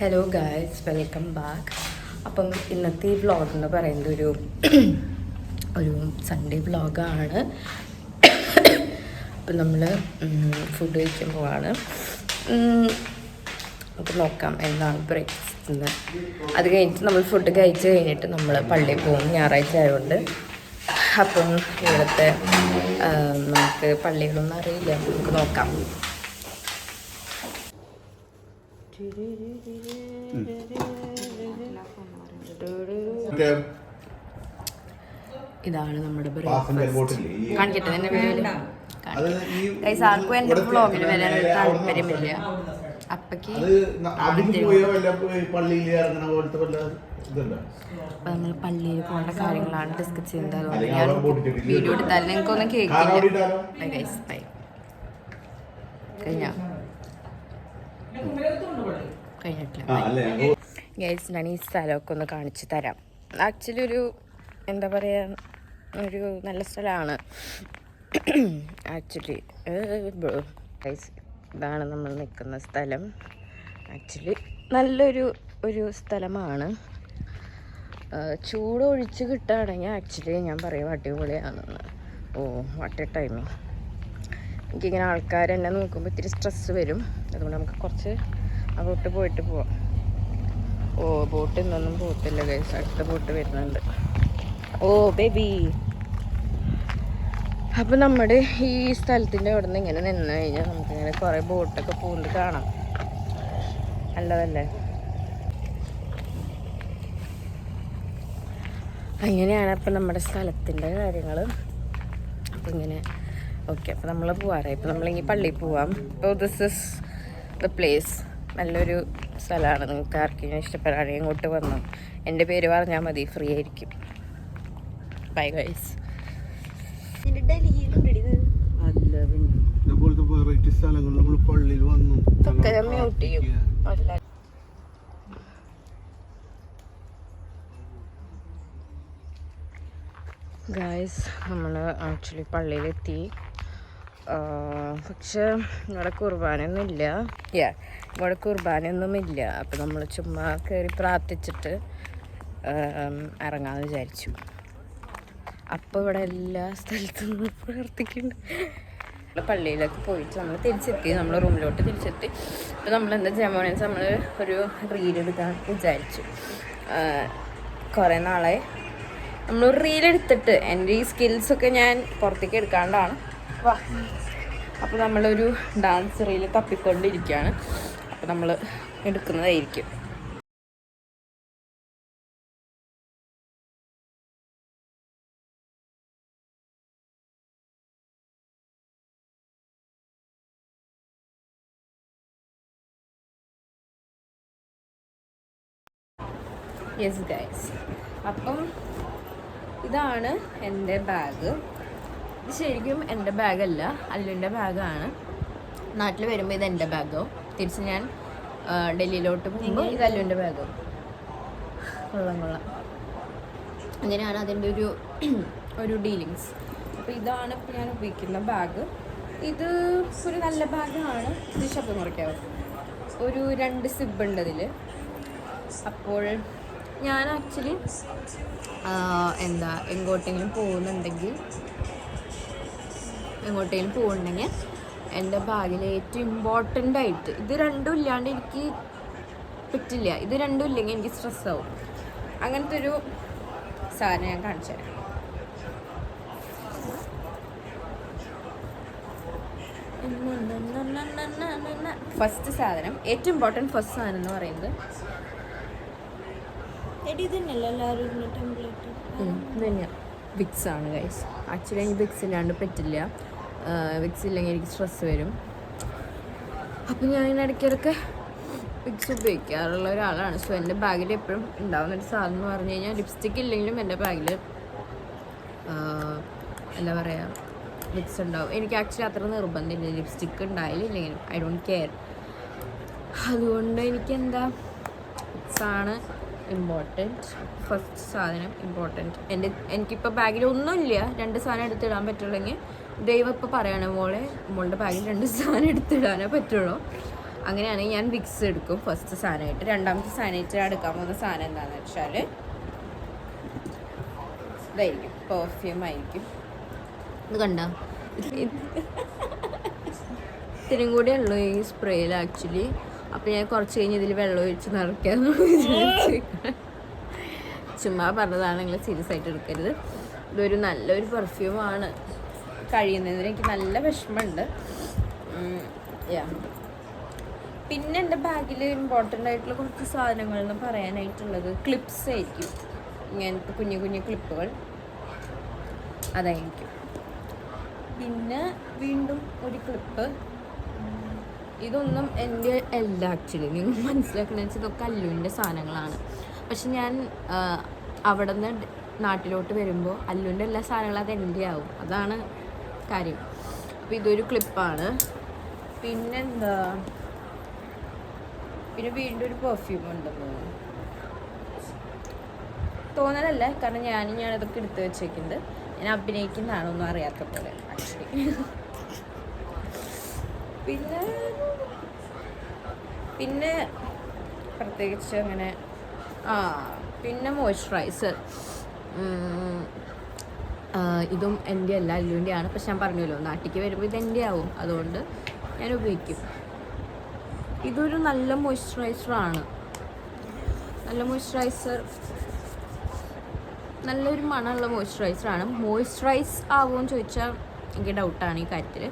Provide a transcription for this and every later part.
Hello guys, welcome back. അപ്പം ഇന്നത്തെ ഈ വ്ളോഗ് എന്ന് പറയുന്നത് ഒരു സൺഡേ വ്ളോഗാണ്. അപ്പം നമ്മൾ ഫുഡ് കഴിക്കാൻ പോവാണ്. അപ്പം നോക്കാം എന്താണ് ബ്രേക്ക്ഫാസ്റ്റ് എന്ന്. അത് കഴിഞ്ഞിട്ട് നമ്മൾ ഫുഡ് കഴിച്ച് കഴിഞ്ഞിട്ട് നമ്മൾ പള്ളിയിൽ പോകും, ഞായറാഴ്ച ആയതുകൊണ്ട്. അപ്പം ഇവിടുത്തെ നമുക്ക് പള്ളികളൊന്നും അറിയില്ല, നമുക്ക് നോക്കാം. ഇതാണ് നമ്മുടെ ബ്രേക്ക്ഫാസ്റ്റ്. കാണിക്കട്ടെ തന്നെ വീഡിയോയിൽ. ഗൈസ്, ആർക്കും എൻ്റെ വ്ളോഗിൽ വരാനൊരു താല്പര്യമില്ല. അപ്പക്ക് അപ്പൊ നമ്മൾ പള്ളിയിൽ പോകേണ്ട കാര്യങ്ങളാണ് ഡിസ്കസ് ചെയ്യുന്നത്. അതുകൊണ്ട് ഞാൻ വീഡിയോ എടുത്താലും നിങ്ങൾക്കൊന്നും കേൾക്കില്ല. Guys bye. കഴിഞ്ഞിട്ടില്ല ഗൈസ്, ഞാൻ ഈ സ്ഥലമൊക്കെ ഒന്ന് കാണിച്ചു തരാം. ആക്ച്വലി എന്താ പറയുക, ഒരു നല്ല സ്ഥലമാണ് ആക്ച്വലി. ഗൈസ്, ഇതാണ് നമ്മൾ നിൽക്കുന്ന സ്ഥലം. ആക്ച്വലി നല്ലൊരു സ്ഥലമാണ്. ചൂടൊഴിച്ച് കിട്ടുകയാണെങ്കിൽ ആക്ച്വലി ഞാൻ പറയും അടിപൊളിയാണെന്ന്. What A time. എനിക്കിങ്ങനെ ആൾക്കാർ എന്നെ നോക്കുമ്പോൾ ഇത്തിരി സ്ട്രെസ്സ് വരും. അതുകൊണ്ട് നമുക്ക് കുറച്ച് അങ്ങോട്ട് പോയിട്ട് പോവാം. ബോട്ട് ഇന്നൊന്നും പോകത്തില്ല ഗൈസ്, അടുത്ത ബോട്ട് വരുന്നുണ്ട്. ബേബി. അപ്പം നമ്മുടെ ഈ സ്ഥലത്തിൻ്റെ അവിടെ നിന്ന് ഇങ്ങനെ നിന്ന് കഴിഞ്ഞാൽ നമുക്കിങ്ങനെ കുറേ ബോട്ടൊക്കെ പോകുന്നത് കാണാം. നല്ലതല്ലേ? അങ്ങനെയാണ് അപ്പം നമ്മുടെ സ്ഥലത്തിൻ്റെ കാര്യങ്ങൾ. അപ്പം ഇങ്ങനെ ഓക്കെ. അപ്പം നമ്മൾ പോവാറായി. ഇപ്പം നമ്മളിങ്ങനെ പള്ളിയിൽ പോവാം. അപ്പോൾ ദിസ് ഇസ് ദ പ്ലേസ്. നല്ലൊരു സ്ഥലമാണ്. നിങ്ങൾക്ക് ആർക്കെങ്കിലും ഇഷ്ടപ്പെടാണെങ്കിൽ ഇങ്ങോട്ട് വന്നു എൻ്റെ പേര് പറഞ്ഞാൽ മതി, ഫ്രീ ആയിരിക്കും. Bye guys. ഗൈസ്, നമ്മൾ ആക്ച്വലി പള്ളിയിലെത്തി. പക്ഷെ ഇവിടെ കുർബാനയൊന്നുമില്ല. ഇവിടെ കുർബാനയൊന്നുമില്ല. അപ്പം നമ്മൾ ചുമ്മാ കയറി പ്രാർത്ഥിച്ചിട്ട് ഇറങ്ങാമെന്ന് വിചാരിച്ചു. അപ്പോൾ ഇവിടെ എല്ലാ സ്ഥലത്തും പ്രാർത്ഥിക്കുന്നുണ്ട്. പള്ളിയിലൊക്കെ പോയിട്ട് നമ്മൾ തിരിച്ചെത്തി, നമ്മൾ റൂമിലോട്ട് തിരിച്ചെത്തി. അപ്പോൾ നമ്മൾ എന്താ ചെയ്യാൻ പോകുന്നത്, നമ്മൾ ഒരു റീലെടുക്കാൻ വിചാരിച്ചു. കുറേ നാളായി നമ്മളൊരു റീലെടുത്തിട്ട് എൻ്റെ ഈ സ്കിൽസൊക്കെ ഞാൻ പുറത്തേക്ക് എടുക്കാണ്ടാണ്. അപ്പോൾ നമ്മളൊരു ഡാൻസ് റീൽ തപ്പിക്കൊണ്ടിരിക്കുകയാണ്. അപ്പോൾ നമ്മൾ എടുക്കുന്നതായിരിക്കും. യെസ് ഗൈസ്, അപ്പം ഇതാണ് എൻ്റെ ബാഗ്. ഇത് ശരിക്കും എൻ്റെ ബാഗല്ല, അല്ലുൻ്റെ ബാഗാണ്. നാട്ടിൽ വരുമ്പോൾ ഇത് എൻ്റെ ബാഗോ, തിരിച്ച് ഞാൻ ഡൽഹിയിലോട്ട് പോകുമ്പോൾ ഇത് അല്ലുൻ്റെ ബാഗോ. കൊള്ളാം. അങ്ങനെയാണ് അതിൻ്റെ ഒരു ഡീലിങ്സ്. അപ്പോൾ ഇതാണ് ഇപ്പോൾ ഞാൻ ഉപയോഗിക്കുന്ന ബാഗ്. ഇത് ഒരു നല്ല ബാഗാണ്. ഇത് ശബ്ദം കുറയ്ക്കാവും. ഒരു 2 സിബ് ഉണ്ട് അതിൽ. അപ്പോൾ ഞാൻ ആക്ച്വലി എങ്ങോട്ടെങ്കിലും പോകുന്നുണ്ടെങ്കിൽ എൻ്റെ ബാഗിൽ ഏറ്റവും ഇമ്പോർട്ടൻ്റ് ആയിട്ട് ഇത് രണ്ടും ഇല്ലാണ്ട് എനിക്ക് പറ്റില്ല. ഇത് രണ്ടും ഇല്ലെങ്കിൽ എനിക്ക് സ്ട്രെസ്സാവും. അങ്ങനത്തെ ഒരു സാധനം ഞാൻ കാണിച്ചു തരാം. ഫസ്റ്റ് സാധനം, ഏറ്റവും ഇമ്പോർട്ടൻറ്റ് ഫസ്റ്റ് സാധനം എന്ന് പറയുന്നത് വിക്സ് ആണ് ഗൈസ്. ആക്ച്വലി എനിക്ക് വിക്സ് ഇല്ലാണ്ട് പറ്റില്ല. വിക്സ് ഇല്ലെങ്കിൽ എനിക്ക് സ്ട്രെസ് വരും. അപ്പം ഞാൻ ഇടയ്ക്കിടയ്ക്ക് വിക്സ് ഉപയോഗിക്കാറുള്ള ഒരാളാണ്. സോ എൻ്റെ ബാഗിൽ എപ്പോഴും ഉണ്ടാകുന്നൊരു സാധനം എന്ന് പറഞ്ഞു കഴിഞ്ഞാൽ, ലിപ്സ്റ്റിക്ക് ഇല്ലെങ്കിലും എൻ്റെ ബാഗിൽ എന്താ പറയുക, വിക്സ് ഉണ്ടാവും. എനിക്ക് ആക്ച്വലി അത്ര നിർബന്ധമില്ല ലിപ്സ്റ്റിക്ക് ഉണ്ടായില്ലെങ്കിലും. I don't care. അതുകൊണ്ട് എനിക്കെന്താ വിക്സാണ് ഇമ്പോർട്ടൻറ്റ്. ഫസ്റ്റ് സാധനം ഇമ്പോർട്ടൻറ്റ്. എനിക്കിപ്പോൾ ബാഗിൽ ഒന്നുമില്ല, 2 സാധനം എടുത്തിടാൻ പറ്റുള്ളെങ്കിൽ ദൈവം ഇപ്പോൾ പറയണ മോളുടെ ബാഗിൽ 2 സാധനം എടുത്തിടാനേ പറ്റുള്ളൂ. അങ്ങനെയാണെങ്കിൽ ഞാൻ വിക്സ് എടുക്കും ഫസ്റ്റ് സാധനമായിട്ട്. രണ്ടാമത്തെ സാധനമായിട്ട് എടുക്കാൻ പോകുന്ന സാധനം എന്താണെന്ന് വെച്ചാൽ ഇതായിരിക്കും, പെർഫ്യൂം ആയിരിക്കും. ഇത് കണ്ടോ, ഇത്തിരിയും കൂടെ ഉള്ളൂ ഈ സ്പ്രേയിൽ ആക്ച്വലി. അപ്പോൾ ഞാൻ കുറച്ച് കഴിഞ്ഞ് ഇതിൽ വെള്ളം ഒഴിച്ച് നിറയ്ക്കാമെന്ന് വിചാരിച്ചു. ചുമ്മാ പറഞ്ഞതാണെങ്കിൽ സീരിയസ് ആയിട്ട് എടുക്കരുത്. ഇതൊരു നല്ലൊരു പെർഫ്യൂമാണ്. കഴിയുന്നതിന് എനിക്ക് നല്ല വിഷമമുണ്ട്. പിന്നെ എൻ്റെ ബാഗിൽ ഇമ്പോർട്ടൻ്റ് ആയിട്ടുള്ള കുറച്ച് സാധനങ്ങൾ എന്ന് പറയാനായിട്ടുള്ളത് ക്ലിപ്സ് ആയിരിക്കും. ഇങ്ങനത്തെ കുഞ്ഞു കുഞ്ഞു ക്ലിപ്പുകൾ അതായിരിക്കും. പിന്നെ വീണ്ടും ഒരു ക്ലിപ്പ്. ഇതൊന്നും എൻ്റെ അല്ല ആക്ച്വലി, നിങ്ങൾ മനസ്സിലാക്കണമെന്ന് വെച്ചാൽ ഇതൊക്കെ അല്ലുവിൻ്റെ സാധനങ്ങളാണ്. പക്ഷെ ഞാൻ അവിടെ നിന്ന് നാട്ടിലോട്ട് വരുമ്പോൾ അല്ലുവിൻ്റെ എല്ലാ സാധനങ്ങളും അത് എൻ്റെ ആവും, അതാണ് കാര്യം. അപ്പോൾ ഇതൊരു ക്ലിപ്പാണ്. പിന്നെന്താ, പിന്നെ വീണ്ടും ഒരു പെർഫ്യൂം ഉണ്ടെന്ന് തോന്നലല്ല, കാരണം ഞാനതൊക്കെ എടുത്ത് വെച്ചേക്കുന്നത് ഞാൻ അഭിനയിക്കുന്നതാണ്, ഒന്നും അറിയാത്ത പോലെ ആക്ച്വലി. പിന്നെ പ്രത്യേകിച്ച് അങ്ങനെ പിന്നെ മോയ്സ്ചറൈസർ. ഇതും എൻ്റെ അല്ല, അല്ലുവിൻ്റെയാണ്. പക്ഷെ ഞാൻ പറഞ്ഞല്ലോ നാട്ടിലേക്ക് വരുമ്പോൾ ഇതെൻ്റെ ആവും, അതുകൊണ്ട് ഞാൻ ഉപയോഗിക്കും. ഇതൊരു നല്ല മോയ്സ്ചറൈസറാണ്. നല്ല മോയ്സ്ചറൈസർ, നല്ലൊരു മണമുള്ള മോയ്സ്ചറൈസറാണ്. മോയ്സ്ചറൈസ് ആവുമെന്ന് ചോദിച്ചാൽ എനിക്ക് ഡൗട്ടാണ് ഈ കാര്യത്തിൽ.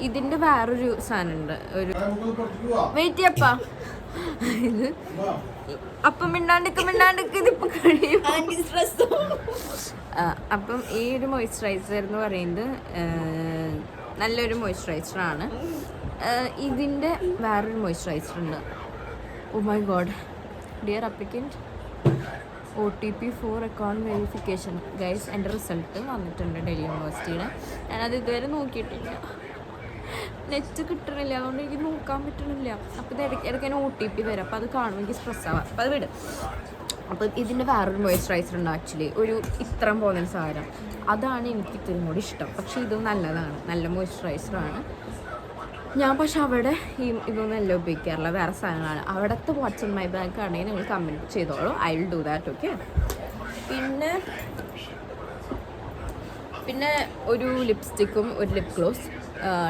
ഇതിൻ്റെ വേറൊരു സാധനമുണ്ട്, ഒരു വെയിറ്റ് ചെയ്യപ്പാ. ഇത് അപ്പം മിണ്ടാണ്ടിക്ക് ഇതിപ്പോൾ കഴിയും. അപ്പം ഈ ഒരു മോയ്സ്ചറൈസർ എന്ന് പറയുന്നത് നല്ലൊരു മോയ്സ്ചറൈസറാണ്. ഇതിൻ്റെ വേറൊരു മോയ്സ്ചറൈസർ ഉണ്ട്. Oh my god, dear applicant, OTP for account verification. Guys, എൻ്റെ റിസൾട്ട് വന്നിട്ടുണ്ട് ഡൽഹി യൂണിവേഴ്സിറ്റിയുടെ. ഞാനത് ഇതുവരെ നോക്കിയിട്ടില്ല, നെറ്റ് കിട്ടണില്ല, അതുകൊണ്ട് എനിക്ക് നോക്കാൻ പറ്റണില്ല. അപ്പോൾ ഇത് ഇടയ്ക്ക് തന്നെ OTP വരും, അപ്പോൾ അത് കാണുമ്പോൾ എനിക്ക് സ്ട്രെസ്സാവാം. അപ്പോൾ അത് വിടും. അപ്പോൾ ഇതിൻ്റെ വേറൊരു മോയ്സ്ചറൈസർ ഉണ്ട് ആക്ച്വലി, ഒരു ഇത്രയും പോകുന്ന സാധനം. അതാണ് എനിക്ക് ഇത്തിരി കൂടി ഇഷ്ടം. പക്ഷേ ഇത് നല്ലതാണ്, നല്ല മോയ്സ്ചറൈസറാണ്. ഞാൻ പക്ഷെ അവിടെ ഇതൊന്നും എല്ലാം ഉപയോഗിക്കാറില്ല, വേറെ സാധനങ്ങളാണ്. അവിടുത്തെ വാട്ട്സ് ഇൻ മൈ ബാഗ് ആണെങ്കിൽ നിങ്ങൾ കമൻറ്റ് ചെയ്തോളൂ, I will do that. Okay. പിന്നെ ഒരു ലിപ്സ്റ്റിക്കും ഒരു ലിപ് ഗ്ലോസ്.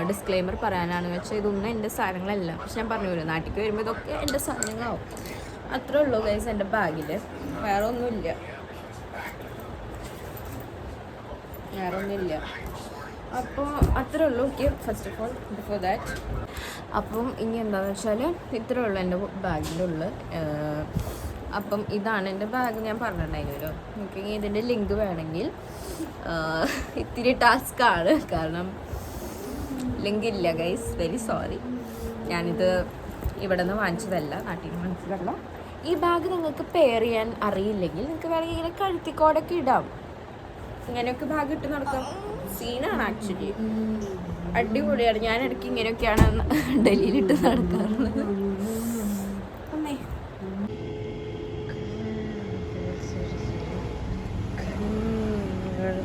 ഡിസ്ക്ലെയിമർ പറയാനാണെന്ന് വെച്ചാൽ ഇതൊന്നും എൻ്റെ സാധനങ്ങളല്ല. പക്ഷെ ഞാൻ പറഞ്ഞല്ലോ നാട്ടിലേക്ക് വരുമ്പോൾ ഇതൊക്കെ എൻ്റെ സാധനങ്ങളാവും. അത്രേ ഉള്ളൂ ഗൈസ് എൻ്റെ ബാഗിൽ, വേറെ ഒന്നുമില്ല. അപ്പോൾ അത്രേ ഉള്ളൂ. Okay, first of all before that. അപ്പം ഇനി എന്താണെന്ന് വെച്ചാൽ ഇത്രേ ഉള്ളൂ എൻ്റെ ബാഗിൻ്റെ ഉള്ളിൽ. അപ്പം ഇതാണ് എൻ്റെ ബാഗ്, ഞാൻ പറഞ്ഞിട്ടുണ്ടായിരുന്നല്ലോ. എനിക്ക് ഇതിൻ്റെ ലിങ്ക് വേണമെങ്കിൽ ഇത്തിരി ടാസ്ക്കാണ്, കാരണം ലിങ്ക് ഇല്ല ഗൈസ്, വെരി സോറി. ഞാനിത് ഇവിടെ നിന്ന് വാങ്ങിച്ചതല്ല, നാട്ടിൽ നിന്ന് വാങ്ങിച്ചതല്ല. ഈ ബാഗ് നിങ്ങൾക്ക് പെയർ ചെയ്യാൻ അറിയില്ലെങ്കിൽ നിങ്ങൾക്ക് വേണമെങ്കിൽ ഇങ്ങനെ കഴുത്തിക്കോടൊക്കെ ഇടാം, ഇങ്ങനെയൊക്കെ ബാഗ് ഇട്ട് നടക്കാം. സീനാണ് ആക്ച്വലി, അടിപൊളിയാണ്. ഞാൻ ഇടയ്ക്ക് ഇങ്ങനെയൊക്കെയാണ് ഡൽഹിയിലിട്ട് നടക്കാറുള്ളത്. അമ്മേ, ഹലോ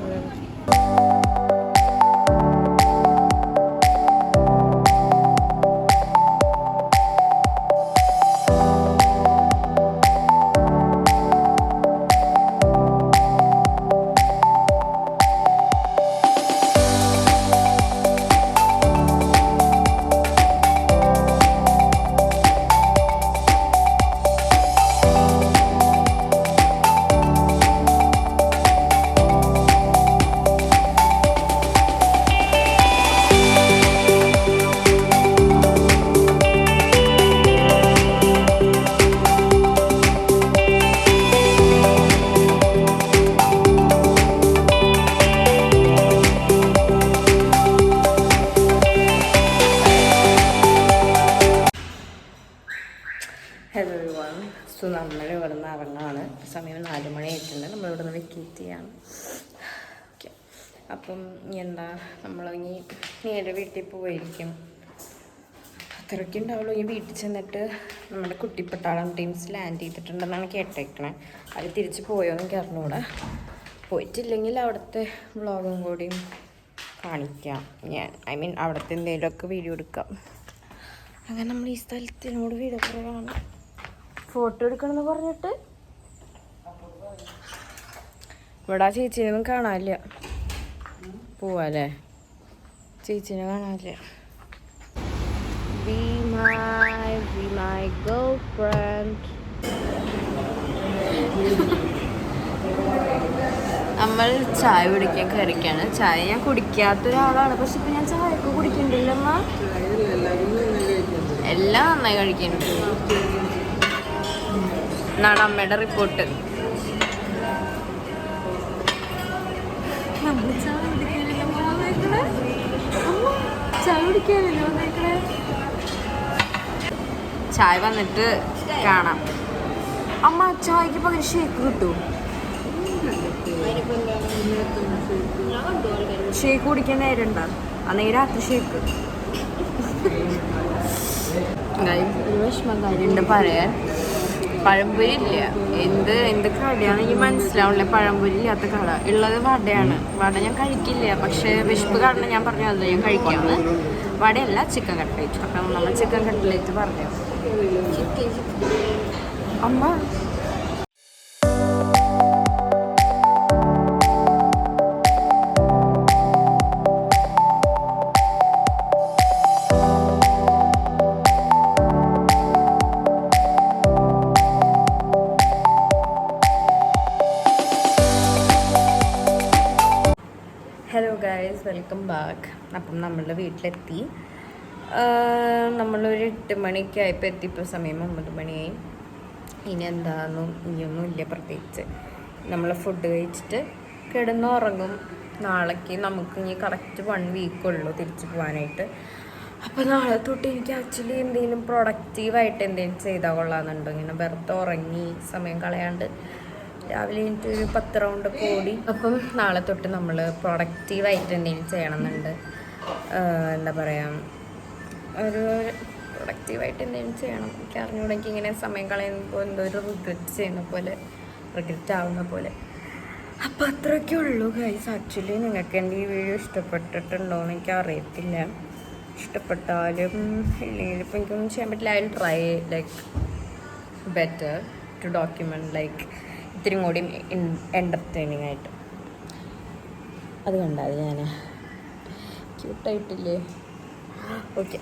എവരിവൺ. സോ നമ്മൾ ഇവിടെ നിന്ന് ഇറങ്ങാണ്. സമയം 4 മണി ആയിട്ടുണ്ട്. നമ്മളിവിടെ നിന്ന് വെക്കേറ്റ് ചെയ്യാണ്. ഓക്കെ. അപ്പം എന്താ, നമ്മളിനി നേരെ വീട്ടിൽ പോയിരിക്കും. അത്രയ്ക്ക് ഉണ്ടാവുള്ളൂ. ഈ വീട്ടിൽ ചെന്നിട്ട് നമ്മുടെ കുട്ടിപ്പട്ടാളം ടീംസ് ലാൻഡ് ചെയ്തിട്ടുണ്ടെന്നാണ് കേട്ടേക്കണേ. അത് തിരിച്ച് പോയോന്ന് എനിക്ക് അറിഞ്ഞൂടെ. പോയിട്ടില്ലെങ്കിൽ അവിടുത്തെ വ്ളോഗും കൂടിയും കാണിക്കാം ഞാൻ. ഐ മീൻ അവിടുത്തെ എന്തെങ്കിലുമൊക്കെ വീഡിയോ എടുക്കാം. അങ്ങനെ നമ്മൾ ഈ സ്ഥലത്തിനോട് വീട് കുറവാണ്. ഫോട്ടോ എടുക്കണമെന്ന് പറഞ്ഞിട്ട് ഇവിടെ ആ ചേച്ചീനൊന്നും കാണാനില്ല. പോവാല്ലേ? ചേച്ചീനെ കാണാനില്ല. Be my girlfriend. നമ്മൾ ചായ കുടിക്കാൻ കയറിക്കാണ്. ചായ ഞാൻ കുടിക്കാത്ത ഒരാളാണ്, പക്ഷെ ഇപ്പൊ ഞാൻ ചായ ഒക്കെ കുടിക്കണ്ടില്ലമ്മ. എല്ലാം നന്നായി കഴിക്കുന്നുണ്ട് എന്നാണ് അമ്മയുടെ റിപ്പോർട്ട്. നമ്മൾ ചായ കുടിക്കാനല്ലോ ചായ കുടിക്കാനല്ലോ വന്നേക്കണേ. ചായ വന്നിട്ട് കാണാം. അമ്മ ചായക്ക് പകരം ഷേക്ക് കിട്ടൂ? ഷേക്ക് കുടിക്കാൻ നേരം ഉണ്ടാ? അന്നേരം രാത്രി ഷേക്ക്. വിഷമം കാര്യമുണ്ട് പറയാൻ. പഴംപൊരി ഇല്ല. എന്ത് കടയാണെങ്കിൽ മനസ്സിലാവില്ല. പഴംപൊരി ഇല്ലാത്ത കട ഉള്ളത് വടയാണ്. വട ഞാൻ കഴിക്കില്ല, പക്ഷെ വിശപ്പ് കാരണം ഞാൻ പറഞ്ഞു അത് ഞാൻ കഴിക്കാമെന്ന്. വടയല്ല, ചിക്കൻ കട്ട്ലേറ്റ്. അപ്പം നമ്മൾ ചിക്കൻ കട്ട്ലേറ്റ് പറഞ്ഞു. അമ്മ ഹലോ ഗൈസ്, വെൽക്കം ബാക്ക്. അപ്പം നമ്മളുടെ വീട്ടിലെത്തി. നമ്മളൊരു 8 മണിക്ക് ആയപ്പോൾ എത്തിയപ്പോൾ സമയം 9 മണിയായി. ഇനി ഇനിയൊന്നും ഇല്ല പ്രത്യേകിച്ച്. നമ്മൾ ഫുഡ് കഴിച്ചിട്ട് കിടന്നുറങ്ങും. നാളേക്ക് നമുക്ക് ഇനി കറക്റ്റ് 1 വീക്കുള്ളൂ തിരിച്ചു പോകാനായിട്ട്. അപ്പോൾ നാളെ തൊട്ട് എനിക്ക് ആക്ച്വലി എന്തെങ്കിലും പ്രൊഡക്റ്റീവായിട്ട് എന്തെങ്കിലും ചെയ്താൽ കൊള്ളാമെന്നുണ്ടോ. ഇങ്ങനെ വെറുതെ ഉറങ്ങി സമയം കളയാണ്ട് രാവിലെ എനിക്ക് ഒരു 10 റൗണ്ട് ഓടി. അപ്പം നാളെ തൊട്ട് നമ്മൾ പ്രൊഡക്റ്റീവായിട്ട് എന്തെങ്കിലും ചെയ്യണമെന്നുണ്ട്. എന്താ പറയുക, ഒരു പ്രൊഡക്റ്റീവായിട്ട് എന്തെങ്കിലും ചെയ്യണം. എനിക്ക് അറിഞ്ഞൂടെ, എനിക്ക് ഇങ്ങനെ സമയം കളയുമ്പോൾ എന്തോ ഒരു റിഗ്രറ്റ് ആവുന്ന പോലെ. അപ്പോൾ അത്രയൊക്കെ ഉള്ളൂ ഗൈസ്. ആക്ച്വലി നിങ്ങൾക്ക് എൻ്റെ ഈ വീഡിയോ ഇഷ്ടപ്പെട്ടിട്ടുണ്ടോ എന്ന് എനിക്ക് അറിയത്തില്ല. ഇഷ്ടപ്പെട്ടാലും ഇല്ലെങ്കിലും ഇപ്പം എനിക്കൊന്നും ചെയ്യാൻ പറ്റില്ല. I will try like better to document like ഇത്തിരി കൂടി എൻ്റർടൈനിങ് ആയിട്ട്. അത് കണ്ടാൽ ഞാൻ ക്യൂട്ടായിട്ടില്ലേ? ഓക്കെ,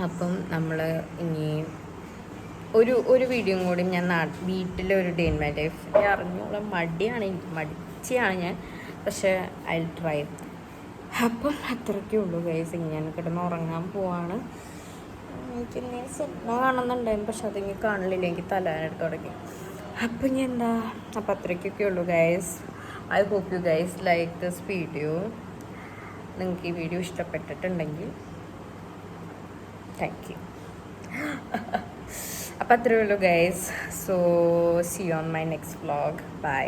അപ്പം നമ്മൾ ഇനി ഒരു വീഡിയോയും കൂടി ഞാൻ വീട്ടിലെ ഒരു ഡേ ഇൻ മൈ ലൈഫ്. അറിഞ്ഞോളാം, മടിച്ചാണ് ഞാൻ, പക്ഷേ ഐ വിൽ ട്രൈ. അപ്പം അത്രയ്ക്കേ ഉള്ളൂ ഗൈസ്. ഇനി ഞാൻ കിടന്ന് ഉറങ്ങാൻ പോവാണ്. എനിക്ക് ഇനി സ്വപ്നം കാണുന്നുണ്ടായിരുന്നു, പക്ഷെ അതിങ്ങനെ കാണില്ല. എനിക്ക് തലവേദന തുടങ്ങി. അപ്പം ഞാൻ അപ്പം അത്രയ്ക്കൊക്കെ ഉള്ളൂ guys. I hope you guys like this video. നിങ്ങൾക്ക് ഈ വീഡിയോ ഇഷ്ടപ്പെട്ടിട്ടുണ്ടെങ്കിൽ താങ്ക് യു. അപ്പം അത്രയേ ഉള്ളൂ guys. So see you on my next vlog. By.